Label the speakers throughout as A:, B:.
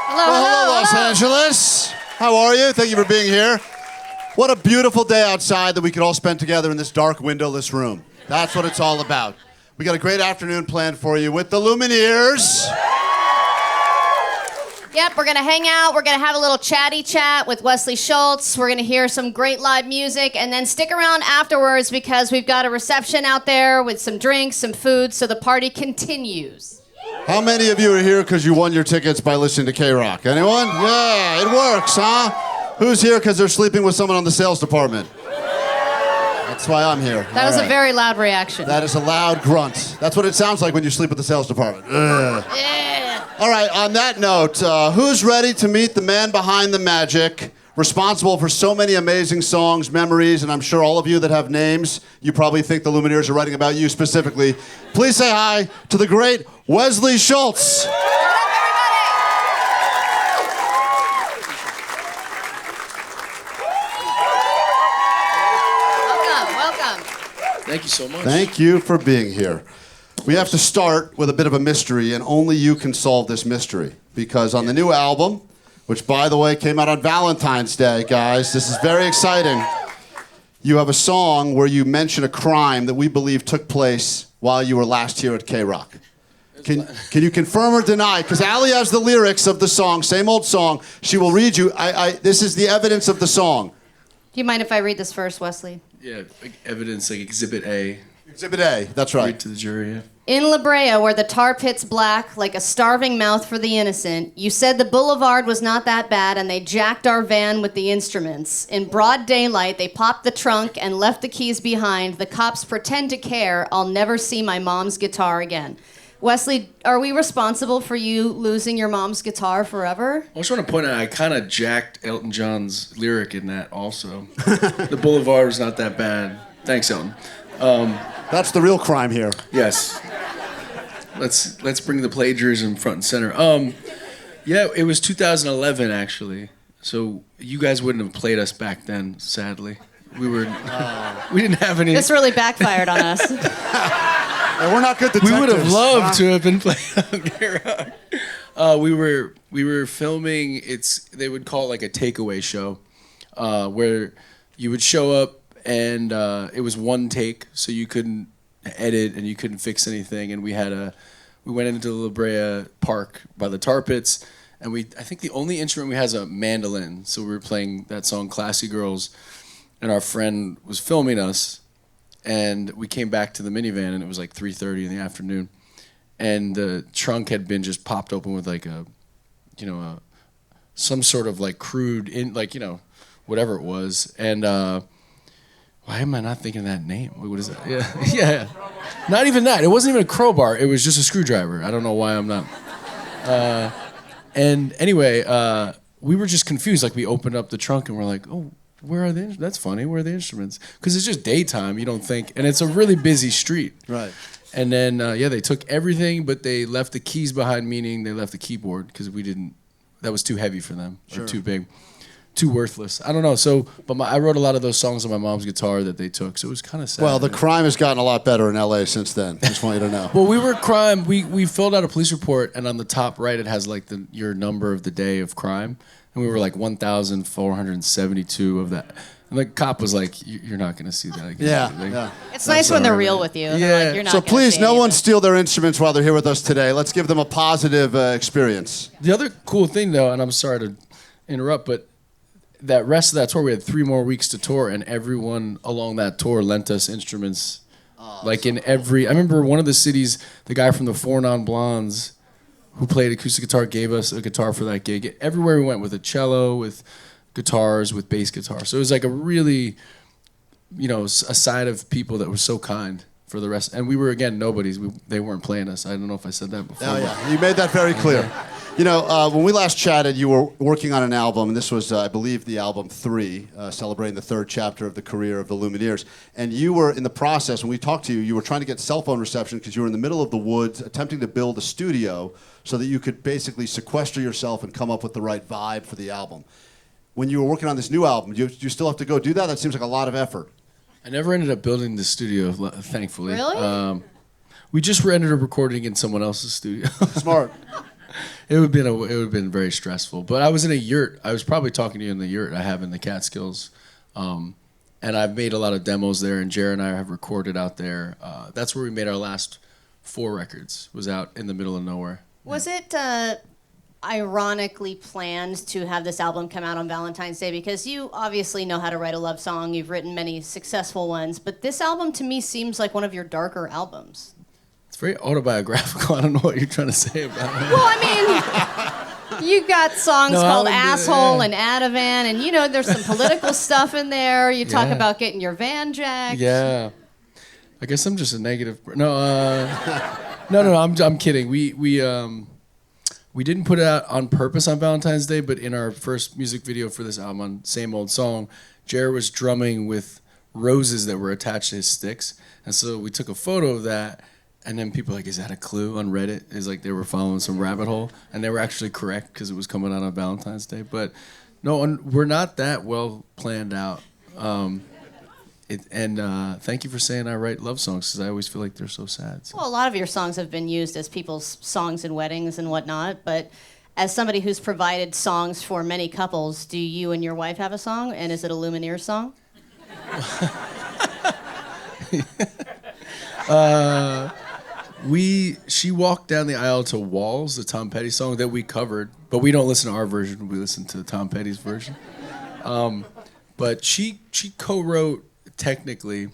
A: Hello, Los Angeles. How are you? Thank you for being here. What a beautiful day outside that we could all spend together in this dark, windowless room. That's what it's all about. We got a great afternoon planned for you with the Lumineers.
B: Yep, we're going to hang out. We're going to have a little chatty chat with Wesley Schultz. We're going to hear some great live music, and then stick around afterwards because we've got a reception out there with some drinks, some food, so the party continues.
A: How many of you are here because you won your tickets by listening to KROQ? Anyone? Yeah, it works, huh? Who's here because they're sleeping with someone on the sales department? That's why I'm here.
B: That was a very loud reaction.
A: That is a loud grunt. That's what it sounds like when you sleep with the sales department. Ugh.
B: Yeah.
A: All right, on that note, who's ready to meet the man behind the magic, responsible for so many amazing songs, memories, and I'm sure all of you that have names, you probably think the Lumineers are writing about you specifically. Please say hi to the great Wesley Schultz.
B: Welcome.
C: Thank you so much.
A: Thank you for being here. We have to start with a bit of a mystery, and only you can solve this mystery. Because on the new album, which, by the way, came out on Valentine's Day, guys, this is very exciting. You have a song where you mention a crime that we believe took place while you were last here at KROQ. Can you confirm or deny? Because Allie has the lyrics of the song, same old song. She will read you. This is the evidence of the song.
B: Do you mind if I read this first, Wesley?
C: Yeah, like evidence, like Exhibit A.
A: Exhibit A, that's right.
C: Read to the jury, yeah.
B: In La Brea, where the tar pit's black, like a starving mouth for the innocent, you said the boulevard was not that bad, and they jacked our van with the instruments. In broad daylight, they popped the trunk and left the keys behind. The cops pretend to care. I'll never see my mom's guitar again. Wesley, are we responsible for you losing your mom's guitar forever?
C: I just want to point out, I kind of jacked Elton John's lyric in that also. The boulevard was not that bad. Thanks, Elton.
A: That's the real crime here.
C: Yes. Let's bring the plagiarism front and center. Yeah, it was 2011 actually. So you guys wouldn't have played us back then, sadly. We didn't have any.
B: This really backfired on us.
A: And we're not good detectives.
C: We would have loved to have been playing on KROQ. We were filming. They would call it like a takeaway show, where you would show up and it was one take, so you couldn't edit and you couldn't fix anything. And we went into the La Brea Park by the tar pits, and I think the only instrument we had is a mandolin. So we were playing that song "Classy Girls," and our friend was filming us. And we came back to the minivan, and it was like 3:30 in the afternoon, and the trunk had been just popped open with like some sort of like crude whatever it was. And why am I not thinking of that name? What is that? Yeah, yeah. Not even that. It wasn't even a crowbar. It was just a screwdriver. I don't know why I'm not. And anyway, we were just confused. Like we opened up the trunk, and we're like, oh. Where are the? That's funny. Where are the instruments? Because it's just daytime. You don't think, and it's a really busy street.
A: Right.
C: And then they took everything, but they left the keys behind. Meaning they left the keyboard because we didn't. That was too heavy for them. Sure. Or too big, too worthless. I don't know. So, but I wrote a lot of those songs on my mom's guitar that they took. So it was kind of sad.
A: Well, the crime has gotten a lot better in LA since then. Just want you to know.
C: Well, we were crime. We filled out a police report, and on the top right it has like your number of the day of crime. And we were like 1,472 of that. And the cop was like, "You're not going to see that again."
A: Yeah.
B: It's nice when they're real with you.
C: Yeah.
B: They're like, you're not
A: So please,
B: see
A: no one
B: anything.
A: steal their instruments while they're here with us today. Let's give them a positive experience.
C: The other cool thing, though, and I'm sorry to interrupt, but that rest of that tour, we had 3 more weeks to tour, and everyone along that tour lent us instruments. I remember one of the cities, the guy from the Four Non Blondes, who played acoustic guitar, gave us a guitar for that gig. Everywhere we went, with a cello, with guitars, with bass guitar. So it was like a really, a side of people that were so kind for the rest. And we were, again, nobodies. They weren't playing us. I don't know if I said that before.
A: Oh, yeah. You made that very clear. When we last chatted, you were working on an album, and this was, I believe, the album 3, celebrating the 3rd chapter of the career of the Lumineers. And you were in the process, when we talked to you, you were trying to get cell phone reception because you were in the middle of the woods attempting to build a studio so that you could basically sequester yourself and come up with the right vibe for the album. When you were working on this new album, do you still have to go do that? That seems like a lot of effort.
C: I never ended up building the studio, thankfully.
B: Really?
C: We just ended up recording in someone else's studio.
A: Smart.
C: It would have been very stressful. But I was in a yurt. I was probably talking to you in the yurt I have in the Catskills. And I've made a lot of demos there, and Jared and I have recorded out there. That's where we made our last 4 records, was out in the middle of nowhere.
B: Was it ironically planned to have this album come out on Valentine's Day? Because you obviously know how to write a love song. You've written many successful ones. But this album, to me, seems like one of your darker albums.
C: It's very autobiographical. I don't know what you're trying to say about it.
B: Well, I mean, you got songs called Asshole and Ativan, and there's some political stuff in there. You talk about getting your van jacked.
C: Yeah. I guess I'm just a negative. No, I'm kidding. We didn't put it out on purpose on Valentine's Day, but in our first music video for this album, on Same Old Song, Jared was drumming with roses that were attached to his sticks. And so we took a photo of that, and then people were like, is that a clue on Reddit? It's like they were following some rabbit hole, and they were actually correct because it was coming out on Valentine's Day. But no, we're not that well planned out. Thank you for saying I write love songs, because I always feel like they're so sad. So.
B: Well, a lot of your songs have been used as people's songs in weddings and whatnot, but as somebody who's provided songs for many couples, do you and your wife have a song, and is it a Lumineers song?
C: She walked down the aisle to Walls, the Tom Petty song that we covered, but we don't listen to our version, we listen to Tom Petty's version. But she co-wrote, technically,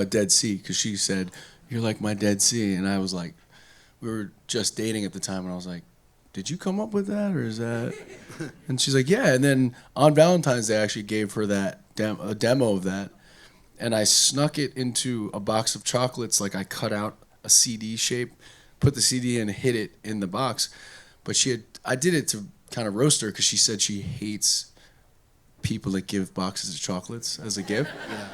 C: Dead Sea, because she said, you're like my Dead Sea, and I was like, we were just dating at the time, and I was like, did you come up with that, or is that? And she's like, yeah, and then on Valentine's Day, I actually gave her that a demo of that, and I snuck it into a box of chocolates, like I cut out a CD shape, put the CD in, hid it in the box, but I did it to kind of roast her, because she said she hates people that give boxes of chocolates as a gift. Yeah.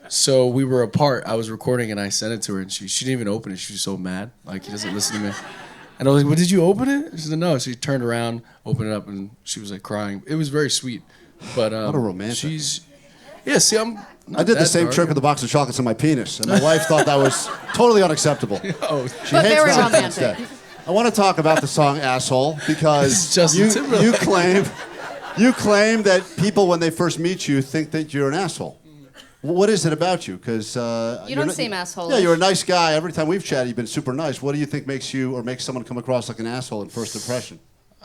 C: So we were apart. I was recording and I sent it to her, and she didn't even open it. She was so mad. Like, he doesn't listen to me. And I was like, well, did you open it? She said, no. She turned around, opened it up, and she was like crying. It was very sweet. But
A: what a romantic.
C: I
A: did the same trick with a box of chocolates on my penis, and my wife thought that was totally unacceptable. She hates Valentine's Day. I want to talk about the song Asshole, because you claim that people, when they first meet you, think that you're an asshole. What is it about you? Because
B: you don't seem asshole.
A: Yeah, you're a nice guy. Every time we've chatted, you've been super nice. What do you think makes someone come across like an asshole at first impression?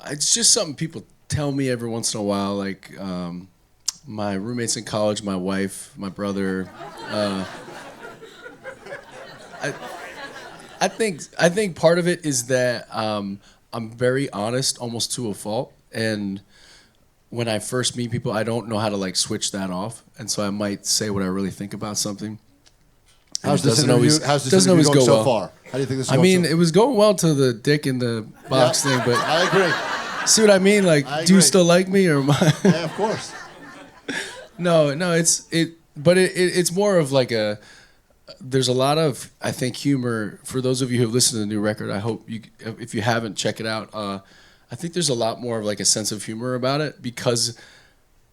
C: It's just something people tell me every once in a while. Like my roommates in college, my wife, my brother. I think part of it is that I'm very honest, almost to a fault, and when I first meet people, I don't know how to like switch that off, and so I might say what I really think about something.
A: How's this interview going so far? How do you think this is going?
C: It was going well to the dick in the box thing, but
A: I agree.
C: See what I mean? Like, do you still like me, or am I?
A: Yeah, of course.
C: No, it's more of like there's a lot of, I think, humor. For those of you who have listened to the new record, I hope if you haven't, check it out. I think there's a lot more of like a sense of humor about it, because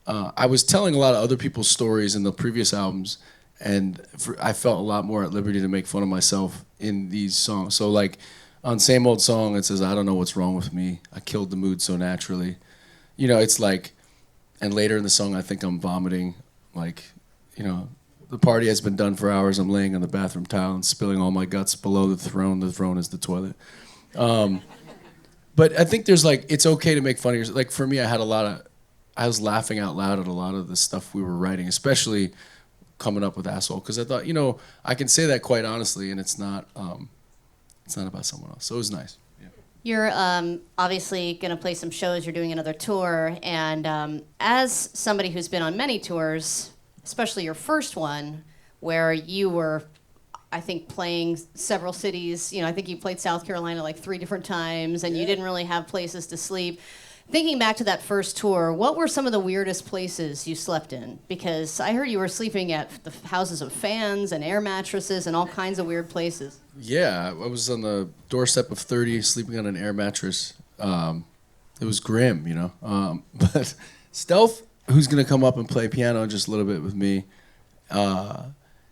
C: I was telling a lot of other people's stories in the previous albums, and I felt a lot more at liberty to make fun of myself in these songs. So like on Same Old Song, it says, I don't know what's wrong with me. I killed the mood so naturally. It's like, and later in the song, I think I'm vomiting, like, the party has been done for hours. I'm laying on the bathroom tile and spilling all my guts below the throne. The throne is the toilet. But I think there's like, it's okay to make fun of yourself. Like for me, I was laughing out loud at a lot of the stuff we were writing, especially coming up with Asshole, because I thought, I can say that quite honestly, and it's not about someone else. So it was nice. Yeah.
B: You're obviously going to play some shows. You're doing another tour, and as somebody who's been on many tours, especially your first one, where you were, I think, playing several cities. I think you played South Carolina like 3 different times, and you didn't really have places to sleep. Thinking back to that first tour, what were some of the weirdest places you slept in? Because I heard you were sleeping at the houses of fans and air mattresses and all kinds of weird places.
C: Yeah, I was on the doorstep of 30, sleeping on an air mattress. It was grim, But Stealth, who's going to come up and play piano in just a little bit with me,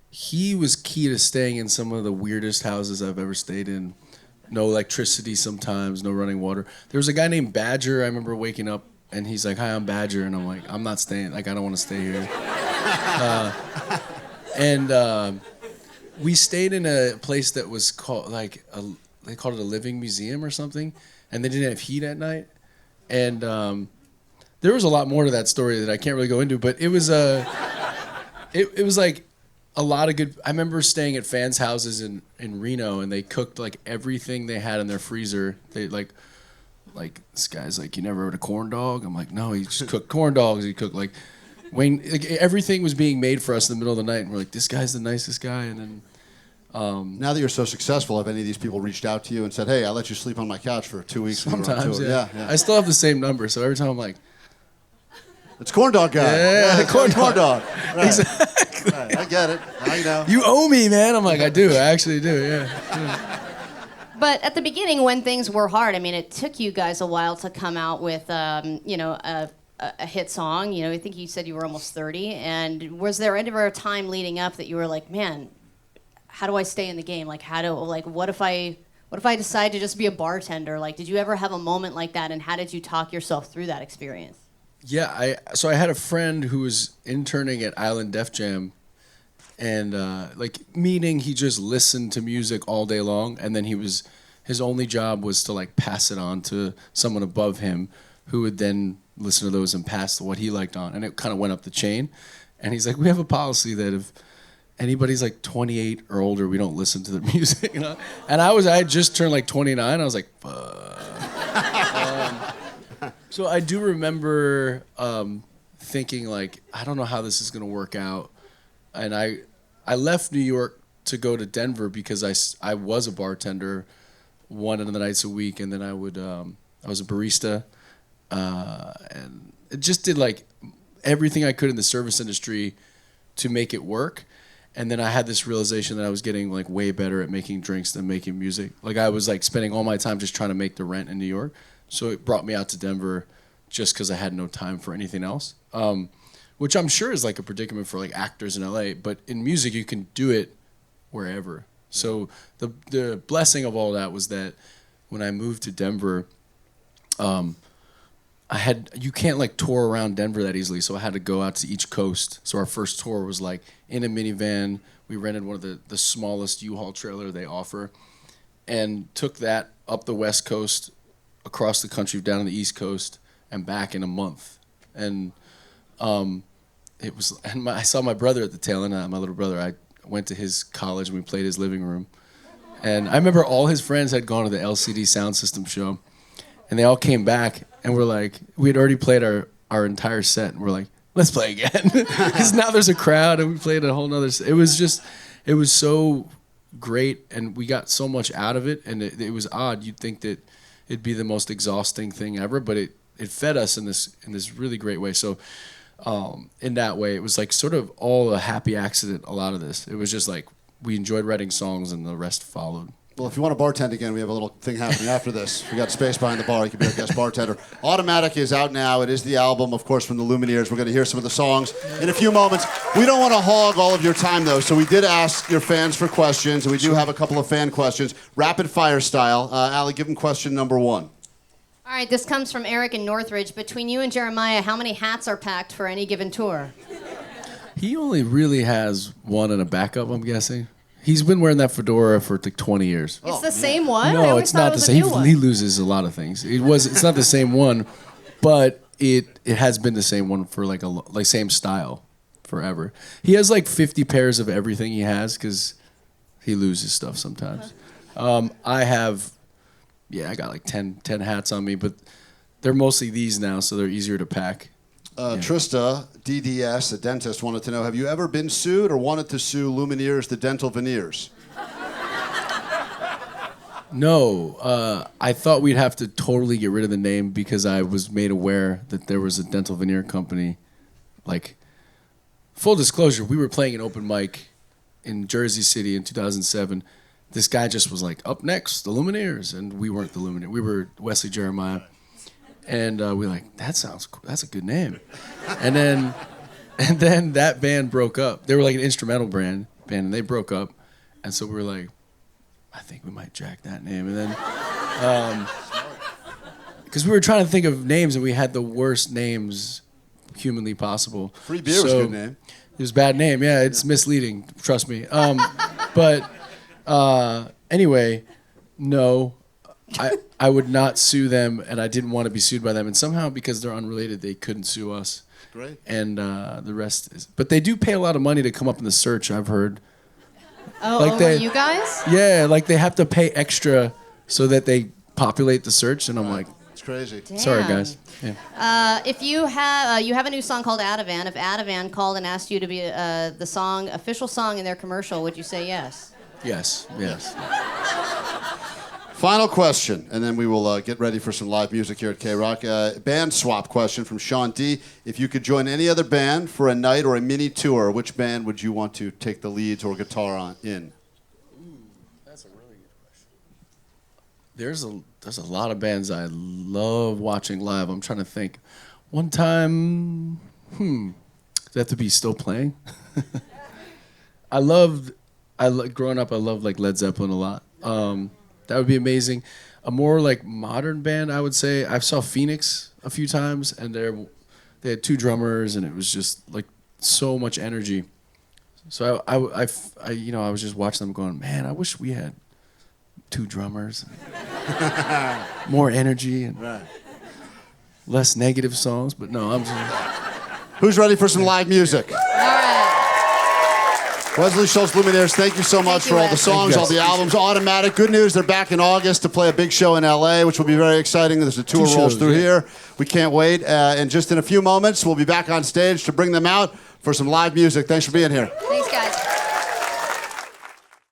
C: he was key to staying in some of the weirdest houses I've ever stayed in. no electricity sometimes, no running water. There was a guy named Badger. I remember waking up and he's like, "Hi, I'm Badger," and I'm like, "I'm not staying. Like, I don't want to stay here." We stayed in a place that was called they called it a living museum or something, and they didn't have heat at night. And there was a lot more to that story that I can't really go into, but it was it was like a lot of good. I remember staying at fans' houses in Reno, and they cooked like everything they had in their freezer. They like this guy's like, "You never heard a corn dog?" I'm like, "No, he just cooked corn dogs." He cooked like Wayne. Like, everything was being made for us in the middle of the night, and we're like, "This guy's the nicest guy." And then
A: now that you're so successful, have any of these people reached out to you and said, "Hey, I let you sleep on my couch for 2 weeks"? when you were on
C: sometimes,
A: tour?"
C: yeah. I still have the same number, so every time I'm like,
A: It's corn dog guy.
C: Yeah, corn
A: dog. Right.
C: Exactly.
A: Right, I get it. I know.
C: "You owe me, man." I'm like, "I do. I actually do. Yeah."
B: But at the beginning, when things were hard, I mean, it took you guys a while to come out with, a hit song. You know, I think you said you were almost 30. And was there ever a time leading up that you were like, "Man, how do I stay in the game? Like, what if I decide to just be a bartender?" Like, did you ever have a moment like that? And how did you talk yourself through that experience?
C: Yeah, so I had a friend who was interning at Island Def Jam, and meaning he just listened to music all day long, and then his only job was to like pass it on to someone above him, who would then listen to those and pass what he liked on, and it kind of went up the chain. And he's like, "We have a policy that if anybody's like 28 or older, we don't listen to their music." You know? And I had just turned like 29. I was like, "Fuck." So I do remember thinking like, I don't know how this is gonna work out, and I left New York to go to Denver because I was a bartender one of the nights a week, and then I was a barista, and it just did like everything I could in the service industry to make it work. And then I had this realization that I was getting like way better at making drinks than making music. Like I was like spending all my time just trying to make the rent in New York. So it brought me out to Denver just because I had no time for anything else, which I'm sure is like a predicament for like actors in LA. But in music, you can do it wherever. So the blessing of all that was that when I moved to Denver, you can't like tour around Denver that easily. So I had to go out to each coast. So our first tour was like in a minivan. We rented one of the smallest U-Haul trailer they offer, and took that up the West Coast, across the country, down to the East Coast, and back in a month. And I saw my brother at the tail end. My little brother. I went to his college and we played his living room. And I remember all his friends had gone to the LCD Sound System show, and they all came back and were like, we had already played our entire set, and we're like, "Let's play again," because now there's a crowd, and we played a whole nother. It was so great, and we got so much out of it, and it was odd. You'd think that it'd be the most exhausting thing ever, but it fed us in this really great way. So in that way, it was like sort of all a happy accident, a lot of this. It was just like we enjoyed writing songs and the rest followed.
A: Well, if you want to bartend again, we have a little thing happening after this. We got space behind the bar. You can be our guest bartender. Automatic is out now. It is the album, of course, from the Lumineers. We're going to hear some of the songs in a few moments. We don't want to hog all of your time, though, so we did ask your fans for questions, and we do have a couple of fan questions, rapid fire style. Allie, give them question number 1.
B: All right, this comes from Eric in Northridge. Between you and Jeremiah, how many hats are packed for any given tour?
C: He only really has one and a backup, I'm guessing. He's been wearing that fedora for like 20 years.
B: It's the same one? I
C: No,
B: always
C: it's
B: thought
C: not
B: it
C: the
B: was a
C: same.
B: new one.
C: He loses a lot of things. It's not the same one, but it has been the same one for like same style forever. He has like 50 pairs of everything he has because he loses stuff sometimes. I got like 10 hats on me, but they're mostly these now, so they're easier to pack.
A: Trista, DDS, a dentist, wanted to know, have you ever been sued or wanted to sue Lumineers, the dental veneers?
C: No, I thought we'd have to totally get rid of the name because I was made aware that there was a dental veneer company. Like, full disclosure, we were playing an open mic in Jersey City in 2007. This guy just was like, "Up next, the Lumineers," and we weren't the Lumineers. We were Wesley Jeremiah. And we were like, that sounds cool. That's a good name. And then that band broke up. They were like an instrumental band, and they broke up. And so we were like, I think we might jack that name. And then, because we were trying to think of names and we had the worst names humanly possible.
A: Free Beer was a good name.
C: It was a bad name. Yeah, it's misleading. Trust me. But anyway, no, I would not sue them, and I didn't want to be sued by them. And somehow, because they're unrelated, they couldn't sue us.
A: Great.
C: And the rest is. But they do pay a lot of money to come up in the search, I've heard.
B: Oh,
C: Like
B: over
C: they-
B: you guys?
C: Yeah, like they have to pay extra so that they populate the search, and I'm like,
A: It's crazy.
C: sorry,
B: Damn.
C: guys. Yeah.
B: If you have a new song called Ativan. If Ativan called and asked you to be the official song in their commercial, would you say yes?
C: Yes.
A: Final question, and then we will get ready for some live music here at KROQ. Band swap question from Sean D. If you could join any other band for a night or a mini tour, which band would you want to take the leads or guitar in?
C: That's a really good question. There's a lot of bands I love watching live. I'm trying to think. One time, does that have to be still playing? Growing up, I loved like Led Zeppelin a lot. That would be amazing. A more like modern band, I would say. I saw Phoenix a few times, and they had 2 drummers, and it was just like so much energy. So I was just watching them, going, man, I wish we had 2 drummers, more energy, and less negative songs. But no, I'm just.
A: Who's ready for some live music?
B: All right.
A: Wesley Schultz, Lumineers, thank you so much
B: you,
A: for all the
B: Wes.
A: songs, all the albums. Automatic. Good news, they're back in August to play a big show in L.A., which will be very exciting. There's a tour
C: 2
A: rolls
C: shows,
A: through
C: yeah.
A: here. We can't wait. And just in a few moments, we'll be back on stage to bring them out for some live music. Thanks for being here.
B: Thanks, guys.